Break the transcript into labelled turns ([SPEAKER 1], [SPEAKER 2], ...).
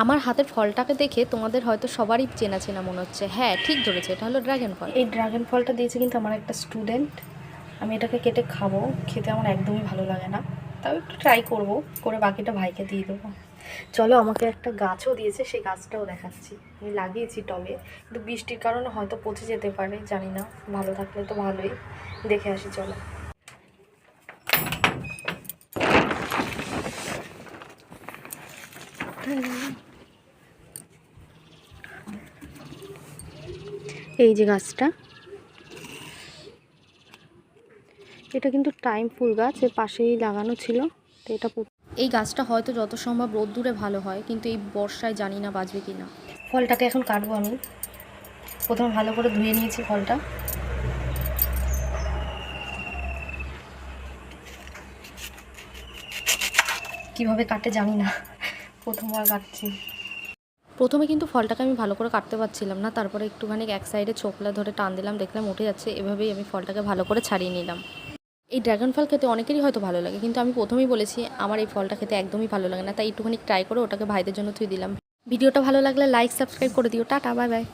[SPEAKER 1] আমার হাতের ফলটাকে দেখে তোমাদের হয়তো সবারই চেনা চেনা মনে হচ্ছে। হ্যাঁ, ঠিক ধরেছে, এটা হলো ড্রাগন ফল। এই ড্রাগন ফলটা দিয়েছে কিন্তু আমার একটা স্টুডেন্ট। আমি এটাকে কেটে খাবো, খেতে আমার একদমই ভালো লাগে না, তাও একটু ট্রাই করব, করে বাকিটা ভাইকে দিয়ে দেবো। চলো, আমাকে একটা গাছও দিয়েছে, সেই গাছটাও দেখাচ্ছি। আমি লাগিয়েছি টবে, কিন্তু বৃষ্টির কারণে হয়তো পচে যেতে পারে, জানি না। ভালো থাকলে তো ভালোই, দেখে আসি চলো। এই যে গাছটা, এটা কিন্তু টাইম ফুল গাছ, এর পাশেই লাগানো ছিল। তো এটা এই গাছটা হয়তো যত সম্ভব রোদ্দুরে ভালো হয়, কিন্তু এই বর্ষায় জানি না বাঁচবে কি না। ফলটাকে এখন কাটবো আমি। প্রথমে ভালো করে ধুয়ে নিয়েছি ফলটা। কিভাবে কাটে জানি না, প্রথমবার কাটছি। প্রথমে কিন্তু ফলটাকে আমি ভালো করে কাটতে পারছিলাম না, তারপরে একটুখানি এক সাইডে ছোকলা ধরে টান দিলাম, দেখলাম উঠে যাচ্ছে। এভাবেই আমি ফলটাকে ভালো করে ছাড়িয়ে নিলাম। এই ড্রাগন ফল খেতে অনেকেরই হয়তো ভালো লাগে, কিন্তু আমি প্রথমেই বলেছি আমার এই ফলটা খেতে একদমই ভালো লাগে না, তাই একটুখানি ট্রাই করে ওটাকে ভাইদের জন্য থুই দিলাম। ভিডিওটা ভালো লাগলে লাইক সাবস্ক্রাইব করে দিও। Tata, bye bye.